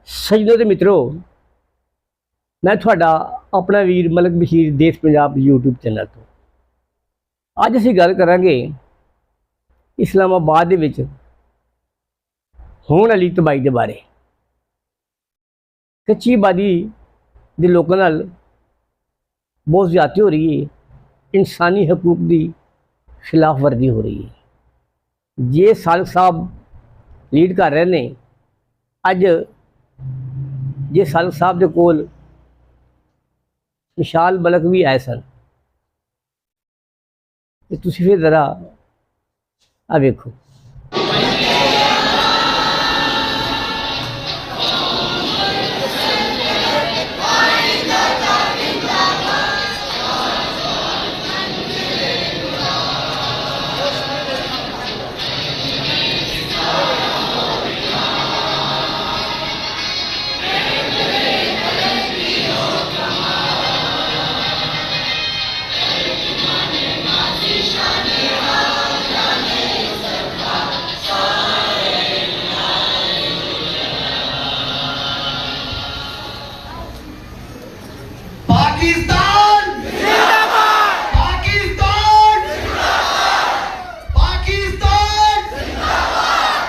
ਸੱਜਣੋ ਤੇ ਮਿੱਤਰੋ, ਮੈਂ ਤੁਹਾਡਾ ਆਪਣਾ ਵੀਰ ਮਲਕ ਬਸ਼ੀਰ ਦੇਸ਼ ਪੰਜਾਬ YouTube ਚੈਨਲ ਤੋਂ ਅੱਜ ਅਸੀਂ ਗੱਲ ਕਰਾਂਗੇ ਇਸਲਾਮਾਬਾਦ ਦੇ ਵਿੱਚ ਹੋਣ ਵਾਲੀ ਤਬਾਹੀ ਦੇ ਬਾਰੇ। ਕੱਚੀ ਆਬਾਦੀ ਦੇ ਲੋਕਾਂ ਨਾਲ ਬਹੁਤ ਜ਼ਿਆਦਤੀ ਹੋ ਰਹੀ ਹੈ, ਇਨਸਾਨੀ ਹਕੂਕ ਦੀ ਖਿਲਾਫ ਵਰਜੀ ਹੋ ਰਹੀ ਹੈ। ਜੇ ਸਾਲਕ ਸਾਹਿਬ ਲੀਡ ਕਰ ਰਹੇ ਨੇ, ਅੱਜ ਜੇ ਸਾਲਕ ਸਾਹਿਬ ਦੇ ਕੋਲ ਵਿਸ਼ਾਲ ਬਲਕ ਵੀ ਆਏ ਸਨ, ਤੇ ਤੁਸੀਂ ਫਿਰ ਜ਼ਰਾ ਆ ਵੇਖੋ। पाकिस्तान जिंदाबाद, पाकिस्तान जिंदाबाद, पाकिस्तान जिंदाबाद।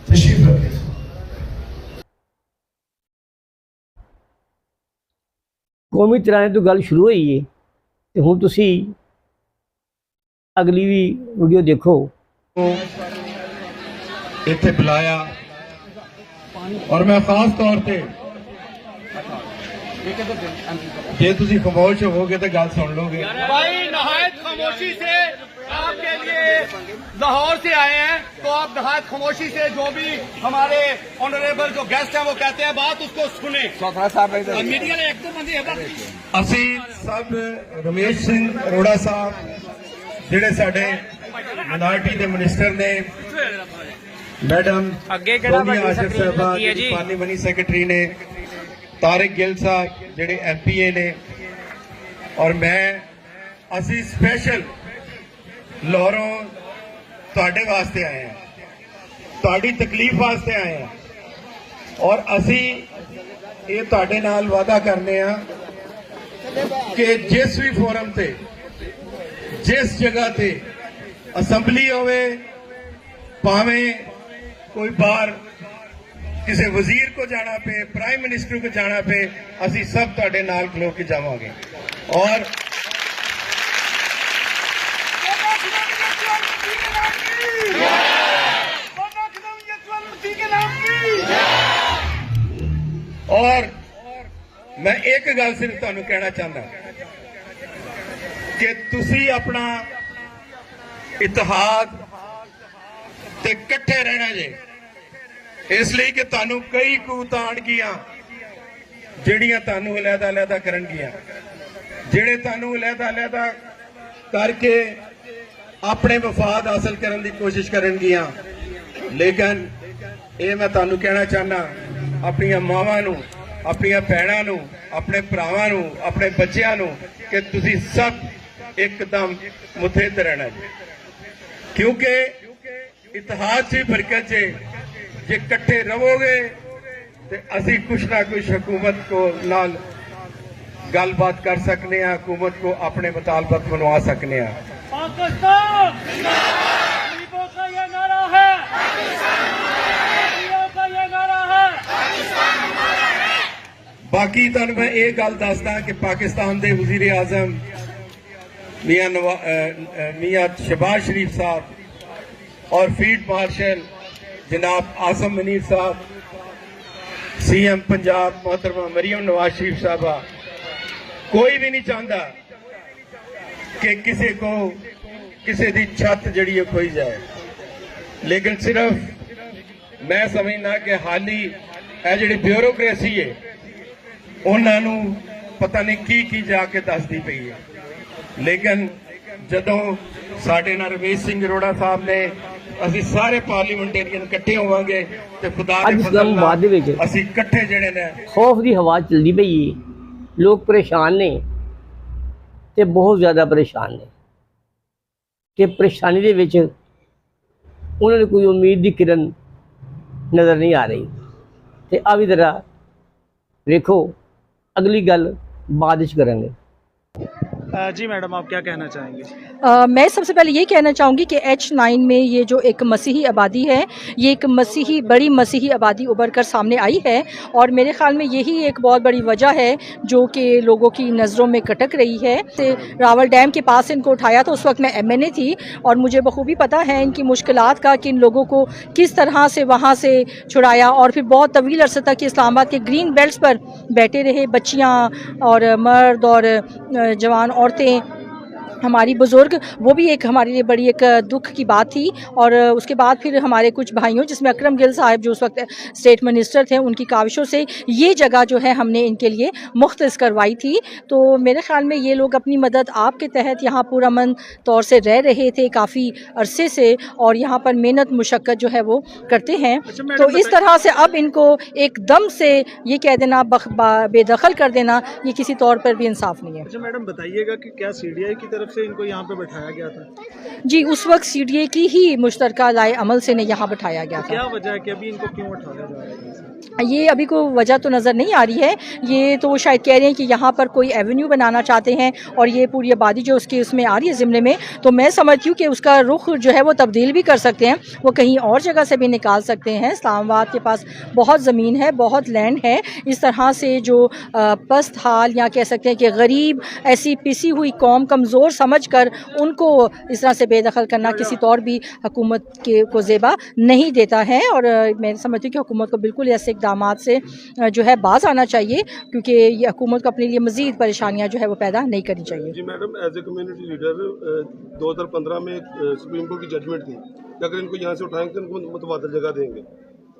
तशरीफ रखें। कौमी तिराने तो गल शुरू हुई है, तो हुण तुसी अगली भी वीडियो देखो। इत्थे बुलाया और मैं खास तौर पे जे तुसी खामोश होगे तो गल सुन लोगे। भाई नहायत खामोशी से आपके लिए लाहौर से आए हैं, तो आप नहायत खामोशी से जो भी हमारे ऑनरेबल जो गेस्ट हैं वो कहते हैं बात उसको सुने। मीडिया ने एक दो बंदे ਅਸੀਂ ਸਭ ਰਮੇਸ਼ ਸਿੰਘ ਅਰੋੜਾ ਸਾਹਿਬ ਜਿਹੜੇ ਸਾਡੇ ਮਿਨੋਰਟੀ ਦੇ ਮਿਨਿਸਟਰ ਨੇ, ਮੈਡਮ ਅੱਗੇ ਕਿਹੜਾ ਸੋਨੀਆ ਵੱਡੀ ਆਸ਼ਰ ਸਕੱਤਰ ਸਾਹਿਬਾ ਹੁੰਦੀ ਹੈ ਜੀ? ਪਾਰਲੀਮੈਂਟਰੀ ਸੈਕਟਰੀ ਨੇ, ਤਾਰਿਕ ਗਿੱਲ ਸਾਹਿਬ ਜਿਹੜੇ ਐਮਪੀਏ ਨੇ, ਔਰ ਅਸੀਂ ਸਪੈਸ਼ਲ ਲਾਹੌਰੋਂ ਤੁਹਾਡੇ ਵਾਸਤੇ ਆਏ ਹਾਂ, ਤੁਹਾਡੀ ਤਕਲੀਫ ਵਾਸਤੇ ਆਏ ਹਾਂ। ਔਰ ਅਸੀਂ ਇਹ ਤੁਹਾਡੇ ਨਾਲ ਵਾਅਦਾ ਕਰਨੇ ਆ ਕਿ ਜਿਸ ਵੀ ਫੋਰਮ ਤੇ, ਜਿਸ ਜਗ੍ਹਾ ਤੇ ਅਸੈਂਬਲੀ ਹੋਵੇ, ਭਾਵੇਂ कोई बार किसी वजीर को जाना पे, प्राइम मिनिस्टर को जाना पे, असी सब तुहाडे नाल खलो के जावांगे। और मैं एक गल सिर्फ तुहानू कहना चाहता कि तुसी अपना इतिहाद ते इकट्ठे रहना जे, इसलिए कि तुहानू कई कूत आणगियां ਜਿਹੜੀਆਂ ਤੁਹਾਨੂੰ ਅਲੱਗ-ਅਲੱਗ ਕਰਨਗੀਆਂ, ਜਿਹੜੇ ਤੁਹਾਨੂੰ ਅਲੱਗ-ਅਲੱਗ ਕਰਕੇ ਆਪਣੇ ਮਫਾਦ ਹਾਸਲ ਕਰਨ ਦੀ ਕੋਸ਼ਿਸ਼ ਕਰਨਗੀਆਂ। ਲੇਕਿਨ ਇਹ ਮੈਂ ਤੁਹਾਨੂੰ ਕਹਿਣਾ ਚਾਹਨਾ, ਆਪਣੀਆਂ ਮਾਵਾਂ ਨੂੰ, ਆਪਣੀਆਂ ਭੈਣਾਂ ਨੂੰ, ਆਪਣੇ ਭਰਾਵਾਂ ਨੂੰ, ਆਪਣੇ ਬੱਚਿਆਂ ਨੂੰ ਕਿ ਤੁਸੀਂ ਸਭ ਇੱਕਦਮ ਮੁੱਠੇ ਤੇ ਰਹਿਣਾ ਜੀ, क्योंकि इतिहाद से बरकत है। जे इकट्ठे रहोगे तो असी कुछ ना कुछ हुकूमत को नाल गलबात कर सकने हैं, हुकूमत को अपने मुतालबत मनवा सकने हैं। पाकिस्तान जिंदाबाद, गरीबों का ये नारा है, गरीबों का ये नारा है, बाकी तुहानू मैं ये गल दसदा कि पाकिस्तान के वजीर आजम मियां शहबाज शरीफ साहब और फील्ड मार्शल जनाब आसम मुनीर साहब, सीएम पंजाब मोहतरमा मरियम नवाज शरीफ साहबा, कोई भी नहीं चाहता कि किसी को किसी की छत जड़ी है खोई जाए। लेकिन सिर्फ मैं समझना कि हाली यह जी ब्यूरोक्रेसी है उन्होंने पता नहीं की जाके दसदी पई है। लेकिन जदों साडे नाल रमेश सिंह अरोड़ा साहब ने, ਅਸੀਂ ਸਾਰੇ ਪਾਰਲੀਮੈਂਟੇਰੀਅਨ ਇਕੱਠੇ ਹੋਵਾਂਗੇ ਤੇ ਖੁਦਾ ਦੇ ਫਜ਼ਲ ਨਾਲ ਅਸੀਂ ਇਕੱਠੇ ਜਿਹੜੇ ਨੇ। ਖੌਫ ਦੀ ਹਵਾ ਚੱਲਦੀ ਪਈ ਹੈ, ਲੋਕ ਪਰੇਸ਼ਾਨ ਨੇ ਤੇ ਬਹੁਤ ਜ਼ਿਆਦਾ ਪਰੇਸ਼ਾਨ ਨੇ, ਤੇ ਪਰੇਸ਼ਾਨੀ ਦੇ ਵਿੱਚ ਉਹਨਾਂ ਨੇ ਕੋਈ ਉਮੀਦ ਦੀ ਕਿਰਨ ਨਜ਼ਰ ਨਹੀਂ ਆ ਰਹੀ। ਤੇ ਆ ਵੀ ਜ਼ਰਾ ਵੇਖੋ, ਅਗਲੀ ਗੱਲ ਬਾਅਦ ਵਿੱਚ ਕਰਾਂਗੇ। जी मैडम, आप क्या कहना चाहेंगे? मैं सबसे पहले ये कहना चाहूँगी कि H9 में ये जो एक मसीही आबादी है, ये एक बड़ी मसीही आबादी उभर कर सामने आई है, और मेरे ख़्याल में यही एक बहुत बड़ी वजह है जो कि लोगों की नज़रों में खटक रही है। तो रावल डैम के पास इनको उठाया तो उस वक्त मैं MNA थी, और मुझे बखूबी पता है इनकी मुश्किलात का कि इन लोगों को किस तरह से वहाँ से छुड़ाया, और फिर बहुत तवील अरसे तक इस्लामाबाद के ग्रीन बेल्ट्स पर बैठे रहे। बच्चियाँ और मर्द और जवान औरतें, हमारी बुज़ुर्ग, वो भी एक हमारे लिए बड़ी एक दुख की बात थी। और उसके बाद फिर हमारे कुछ भाइयों, जिसमें अकरम गिल साहब जो उस वक्त स्टेट मिनिस्टर थे, उनकी काविशों से ये जगह जो है हमने इनके लिए मुख्तस करवाई थी। तो मेरे ख़्याल में ये लोग अपनी मदद आपके तहत यहाँ पुरअमन तौर से रह रहे थे काफ़ी अरसे से, और यहाँ पर मेहनत मुशक्क़त जो है वो करते हैं। तो इस तरह से अब इनको एकदम से ये कह देना, बेदखल कर देना, ये किसी तौर पर भी इंसाफ नहीं है। अच्छा मैडम, बताइएगा कि क्या CDI की तरफ से इनको यहाँ पे बैठाया गया था? जी, उस वक्त CDA की ही मुश्तरका लाए अमल से ने यहाँ बैठाया गया था। क्या वजह है कि अभी इनको क्यों उठाया जा रहा है? ये अभी को वजह तो नज़र नहीं आ रही है। ये तो वो शायद कह रहे हैं कि यहाँ पर कोई एवेन्यू बनाना चाहते हैं, और ये पूरी आबादी जो उसकी उसमें आ रही है ज़िम्मे में, तो मैं समझती हूँ कि उसका रुख जो है वो तब्दील भी कर सकते हैं, वो कहीं और जगह से भी निकाल सकते हैं। इस्लामाबाद के पास बहुत ज़मीन है, बहुत लैंड है। इस तरह से जो पस्त हाल, या कह सकते हैं कि गरीब, ऐसी पिसी हुई कौम, कमज़ोर समझ कर उनको इस तरह से बेदखल करना किसी तौर भी हुकूमत को ज़ेबा नहीं देता है। और मैं समझती हूँ कि हुकूमत को बिल्कुल ऐसे इक़दामात से जो है बाज आना चाहिए, क्योंकि ये हुकूमत को अपने लिए मज़ीद परेशानियाँ जो है वो पैदा नहीं करनी चाहिए। जी madam, as a community leader 2015 में सुप्रीम कोर्ट की जजमेंट थी कि अगर इनको यहाँ से उठाएंगे तो इनको मुतबादल जगह देंगे,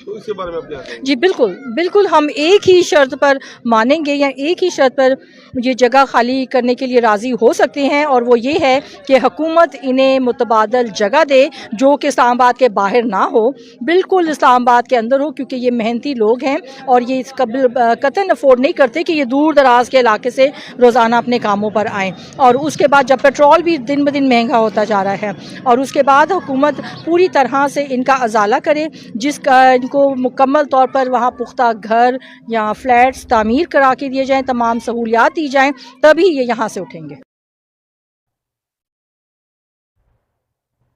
तो इसके बारे में आप क्या कहेंगे? जी बिल्कुल बिल्कुल, हम एक ही शर्त पर मानेंगे, या एक ही शर्त पर ये जगह खाली करने के लिए राज़ी हो सकते हैं, और वो ये है कि हुकूमत इन्हें मुतबादल जगह दे जो कि इस्लामाबाद के बाहर ना हो, बिल्कुल इस्लामाबाद के अंदर हो, क्योंकि ये मेहनती लोग हैं और ये इस कतन अफोर्ड नहीं करते कि ये दूर दराज के इलाके से रोज़ाना अपने कामों पर आएँ। और उसके बाद जब पेट्रोल भी दिन ब दिन महंगा होता जा रहा है, और उसके बाद हुकूमत पूरी तरह से इनका अजाला करे, जिसका को मुकम्मल तौर पर वहाँ पुख्ता घर या फ्लैट्स तामीर करा के दिए जाएं, तमाम सहूलियात दी जाएं, तभी ये यहाँ से उठेंगे।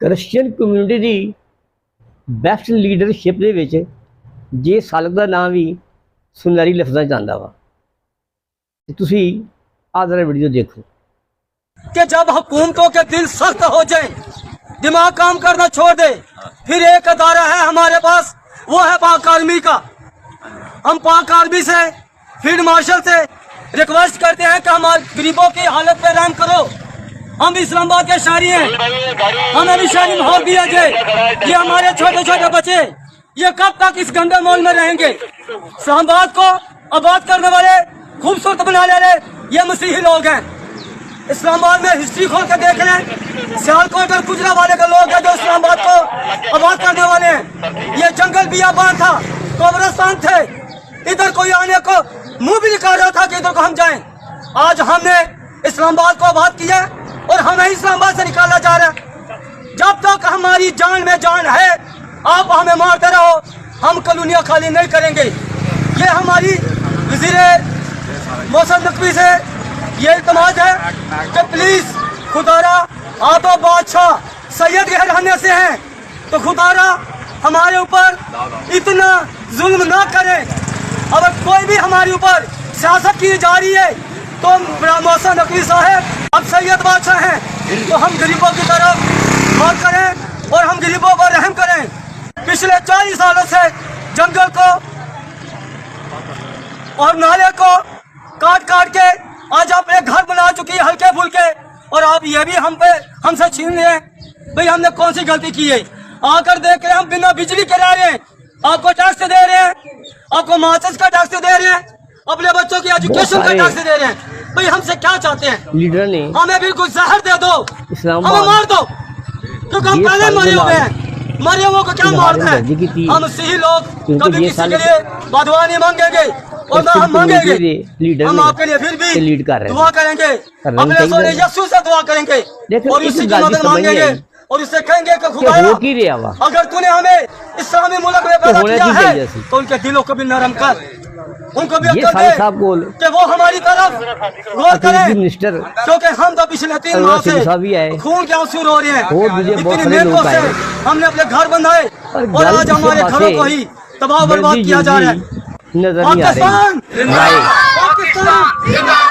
ਕ੍ਰਿਸਚੀਅਨ ਕਮਿਊਨਿਟੀ ਦੀ ਬੈਸਟ ਲੀਡਰਸ਼ਿਪ ਦੇ ਵਿੱਚ ਜੇ ਸਾਲਕ ਦਾ ਨਾਮ ਵੀ ਸੁਨਹਿਰੀ ਲਫ਼ਜ਼ਾਂ 'ਚ ਆਉਂਦਾ ਵਾ, ਤੇ ਤੁਸੀਂ ਆਹ ਜ਼ਰਾ ਵੀਡੀਓ देखो कि जब हुकूमतों के दिल सख्त हो जाए, दिमाग काम करना छोड़ दे, फिर एक अदारा है हमारे पास, वो है पाक आर्मी का। हम पाक आर्मी से, फील्ड मार्शल से रिक्वेस्ट करते हैं कि हमारे गरीबों की हालत पे रहम करो। हम इस्लामाबाद के शहरी हैं, हमें भी शहरी माहौल दिया जाए। ये हमारे छोटे छोटे बच्चे ये कब तक इस गंदे माहौल में रहेंगे? इस्लामाबाद को आबाद करने वाले, खूबसूरत बनाने वाले ये मसीही लोग हैं। इस्लामाबाद में हिस्ट्री खोल के देख लें, सियालकोट और गुजरांवाले के लोग हैं जो इस्लामाबाद को आबाद करने वाले हैं। ये जंगल बियाबान था, कब्रिस्तान थे, इधर कोई आने को मुंह भी निकाल रहा था कि इधर को हम जाएं। आज हमने इस्लामाबाद को आबाद किया और हमें इस्लामाबाद से निकाला जा रहा है। जब तक हमारी जान में जान है, आप हमें मारते रहो, हम कॉलोनियाँ खाली नहीं करेंगे। ये हमारी वज़ीर मौसम नकवी से ये इल्तमास है कि प्लीज खुदारा, आप तो बादशाह सैयद के रहने से हैं, तो खुदारा हमारे ऊपर इतना जुल्म ना करें। अगर कोई भी हमारे ऊपर सियासत की जा रही है तो मौसम नकवी साहब अब सैयद बादशाह हैं, तो हम गरीबों की तरफ गौर करें और हम गरीबों को रहम करें। पिछले 40 सालों से जंगल को और नाले को काट काट के आज आपने घर बना चुकी है हल्के फुल्के, और आप ये भी हमसे छीन रहे हैं। भाई हमने कौन सी गलती की है? आकर देख रहे हैं हम बिना बिजली के रह रहे हैं, आपको टैक्स दे रहे हैं, आपको माचिस का टैक्स दे रहे हैं, अपने बच्चों की एजुकेशन का टैक्स दे रहे हैं। भाई हमसे क्या चाहते हैं? लीडर ने हमें बिल्कुल जहर दे दो, हमें मार दो, क्योंकि हम पहले मरे हुए हैं। मरे हुए को क्या मारते हैं? हम सही लोग कभी किसी के लिए बदुआ नहीं मांगेंगे और ना हम मांगेंगे। हम आपके लिए फिर भी दुआ करेंगे, अपने सोने यीशु से दुआ करेंगे और उसी की मदद मांगेंगे और उससे कहेंगे कि कि खुदाया हो की रहा वा अगर तूने हमें इस्लामी मुल्क में पैदा होना किया की है चाहिए सी। तो उनके दिलों को भी नरम कर, उनको भी ये अक्ल साले दे साहब बोल कि वो हमारी तरफ गौर अकाली करें, मिनिस्टर क्योंकि हम तो पिछले 3 अरोड़ा माह सिंह साहब भी आए से खून के आंसू रो रहे हैं। और दूसरे बहुत इतनी सारे लोग मेहनतों से आए हमने अपने घर बनाए और और गल आज किसी हमारे पासे घरों को ही तबाह बर्बाद किया जा रहा है। नजर नहीं आ पाकिस्तान रही राइट पाकिस्तान देखो ना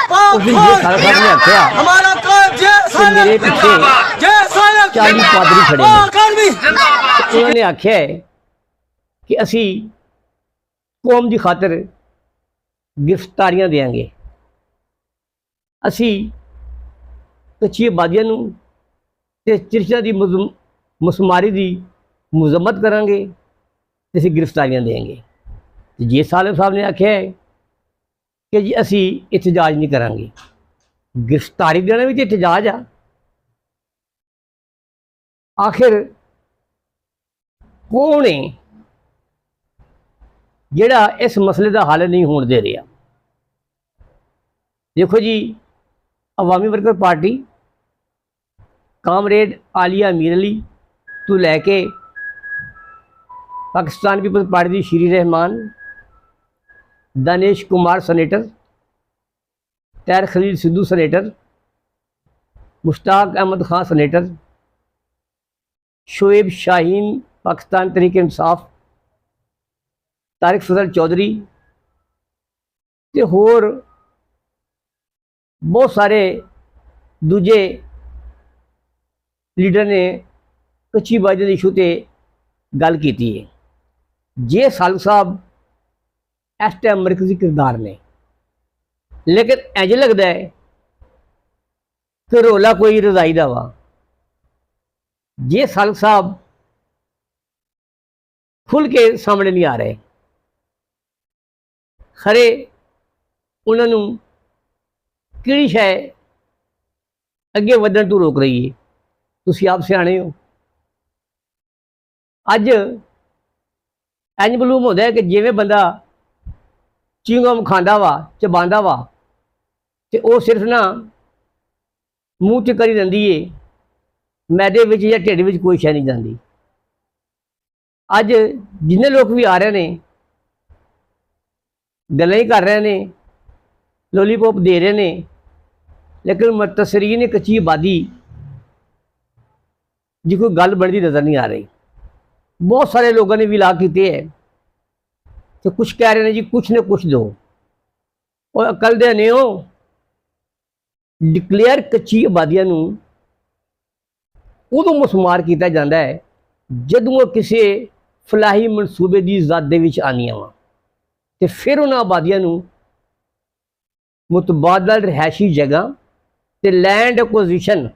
पाक जी, पाक उस दिन ये सारा साहब ने आख्या हमारा काम कि मेरे पीछे 40 पादरी खड़े ने उन्होंने आख्या है कि असी कौम की खातर गिरफ्तारियां देंगे, असी कच्ची आबादियां नूं ते चिरचा की मसमारी की मुजम्मत करांगे ते असी गिरफ्तारियां देंगे। जे साले साहब ने आख्या है कि जी असी एहतजाज नहीं करांगे, गिरफ्तारी देना भी तो एहतजाज आ। आखिर कौन है जिहड़ा इस मसले का हल नहीं होने दे रहा? देखो जी, अवामी वर्कर पार्टी कामरेड आलिया अमीर अली तो लैके पाकिस्तान पीपल्स पार्टी की श्री रहमान, दानिश कुमार सनेटर, तैर खलील सिद्धू सनेटर, मुश्ताक अहमद खान सनेटर, शोएब शाहीन पाकिस्तान तहरीक इंसाफ, तारिक फजल चौधरी ते होर बहुत सारे दूजे लीडर ने कच्ची बाजी के इशू ते गल की है। जे साल साहब इस टाइम मरकजी किरदार ने, लेकिन इंज लगता है कि रौला कोई रजाई का वा। जे साल साहब खुल के सामने नहीं आ रहे, खरे उन्होंने किहड़ी शै अगे वधण तो रोक रही है? तुसीं आप सियाणे हो। अज इंज मालूम होता है कि जिवें बंदा चिंगम खांदा वा, चबांदा वा, ते वो सिर्फ ना मूँह च करी रहिंदी है, मैदे विच या ढिड विच कोई शै नहीं जाती। अज जिन्ने लोग भी आ रहे हैं, गल्लां ही कर रहे हैं, लोलीपॉप दे रहे हैं, लेकिन मुतसरीन कच्ची आबादी जी कोई गल बनती नज़र नहीं आ रही। बहुत सारे लोगों ने भी इलाह किए है, तो कुछ कह रहे हैं जी कुछ ने कुछ दो, और अकल दे ने हो डिक्लेयर कच्ची आबादियां नूं उदों मुसमार किया जाता है जदों किसी फलाही मनसूबे की ज़द दे विच आनियां वा, ते फिर उन्हां आबादियां नूं मुतबादल रिहायशी जगह ते लैंड एक्विजिशन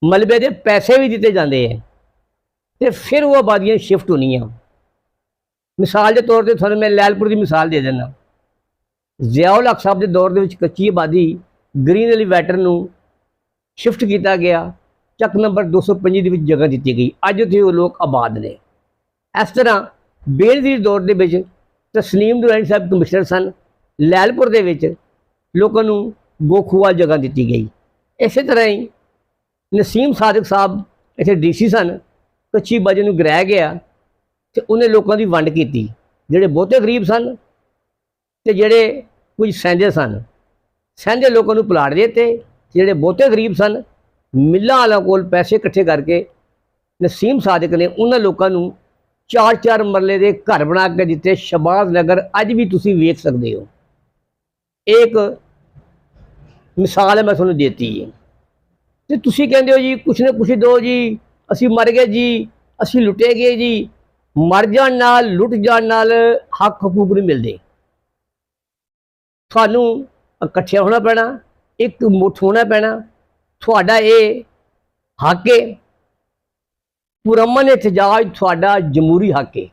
मलबे के पैसे भी दिते जाते हैं, तो फिर वो आबादियां शिफ्ट होनियां। मिसाल के तौर पर थोड़ा मैं लैलपुर की मिसाल दे देना। ज़ियाउल हक साहब के दौर के कच्ची आबादी ग्रीन एलीवेटर नूं शिफ्ट किया गया, चक नंबर 225 की जगह दी गई, अज उत्थे वो लोग आबाद ने। इस तरह बेनज़ीर दौर के विच तस्लीम दुरानी साहब कमिश्नर सन, लैलपुर के विच लोगों नूं गोखूवाल जगह दी गई। इस तरह ही नसीम सादिक साहब इत्थे DC सन, कच्ची आबादी नूं गिराया गया, तो उन्हें लोगों की वंड की, जिहड़े बहुते गरीब सन ते जिहड़े कुछ सैंधे सन। सैंधे लोगों को प्लाट देते, जिहड़े बहुते गरीब सन मिल्लां वालों कोल पैसे इकट्ठे करके नसीम सादिक ने उन्होंने लोगों को 4-4 मरले के घर बना के दिते। शहबाज नगर अज भी तुसीं वेख सकते हो। एक मिसाल है मैं तुहानूं देती है, तो तुसीं कहंदे हो जी कुछ ने कुछ दो जी, असी मर गए जी, असी लुटे गए जी। मर जाण नाल लुट जाण नाल हक हकूक नहीं मिलते। थानू इकट्ठे होना पैना, एक मुठ होना पैना, थोड़ा ये हक है, पुरअमन एहतजाज थोड़ा जमहूरी हक है,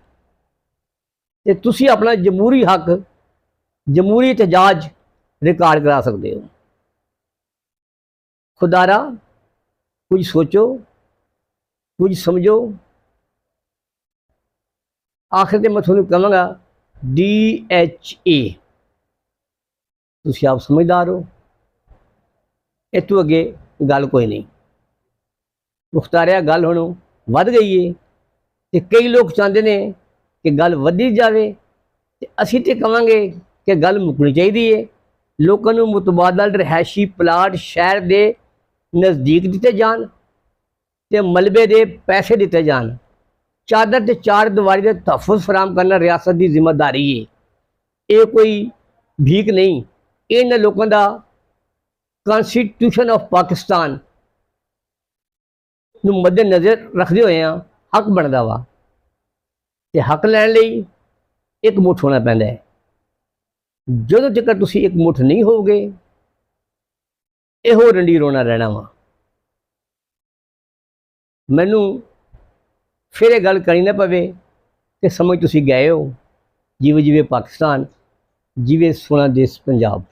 तो तुसी अपना जमहूरी हक जमहूरी एहतजाज रिकॉर्ड करा सकते हो। खुदारा कुछ सोचो, कुछ समझो। आखिर में मैं थोड़ा कहूँगा DHA, तुसी आप समझदार हो, इस तो अगे गल कोई नहीं। ਮੁਖਤਾਰਿਆ ਗੱਲ ਹੁਣ ਵੱਧ ਗਈ ਹੈ ਤੇ ਕਈ ਲੋਕ ਚਾਹੁੰਦੇ ਨੇ ਕਿ ਗੱਲ ਵਧੀ ਜਾਵੇ ਤੇ ਅਸੀਂ ਤੇ ਕਹਾਂਗੇ ਕਿ ਗੱਲ ਮੁੱਕਣੀ ਚਾਹੀਦੀ ਹੈ। ਲੋਕਾਂ ਨੂੰ ਮੁਤਬਾਦਲ ਰਿਹਾਇਸ਼ੀ ਪਲਾਟ ਸ਼ਹਿਰ ਦੇ ਨਜ਼ਦੀਕ ਦਿੱਤੇ ਜਾਣ ਤੇ ਮਲਬੇ ਦੇ ਪੈਸੇ ਦਿੱਤੇ ਜਾਣ। ਚਾਦਰ ਤੇ ਚਾਰ ਦੀਵਾਰੀ ਦੇ ਤਹਫ਼ੁਜ਼ ਫਰਾਹਮ ਕਰਨਾ ਰਿਆਸਤ ਦੀ ਜ਼ਿੰਮੇਦਾਰੀ ਹੈ। ਇਹ ਕੋਈ ਭੀਖ ਨਹੀਂ, ਇਹਨਾਂ ਲੋਕਾਂ ਦਾ ਕਨਸਟੀਟਿਊਸ਼ਨ ਆਫ ਪਾਕਿਸਤਾਨ ਨੂੰ ਮੱਦੇ ਨਜ਼ਰ ਰੱਖਦੇ ਹੋਏ ਹੱਕ ਬਣਦਾ ਵਾ ਤੇ ਹੱਕ ਲੈਣ ਲਈ ਇੱਕ ਮੁੱਠ ਹੋਣਾ ਪੈਂਦਾ ਹੈ। ਜਦੋਂ ਤੱਕ ਤੁਸੀਂ ਇੱਕ ਮੁੱਠ ਨਹੀਂ ਹੋਵੋਗੇ ਇਹੋ ਰੰਡੀ ਰੋਣਾ ਰਹਿਣਾ ਵਾ। ਮੈਨੂੰ ਫਿਰ ਇਹ ਗੱਲ ਕਰਨੀ ਨਾ ਪਵੇ ਕਿ ਸਮਝ ਤੁਸੀਂ ਗਏ ਹੋ ਜਿਵੇਂ ਜਿਵੇਂ ਪਾਕਿਸਤਾਨ ਜਿਵੇਂ ਸੋਹਣਾ ਦੇਸ਼ ਪੰਜਾਬ।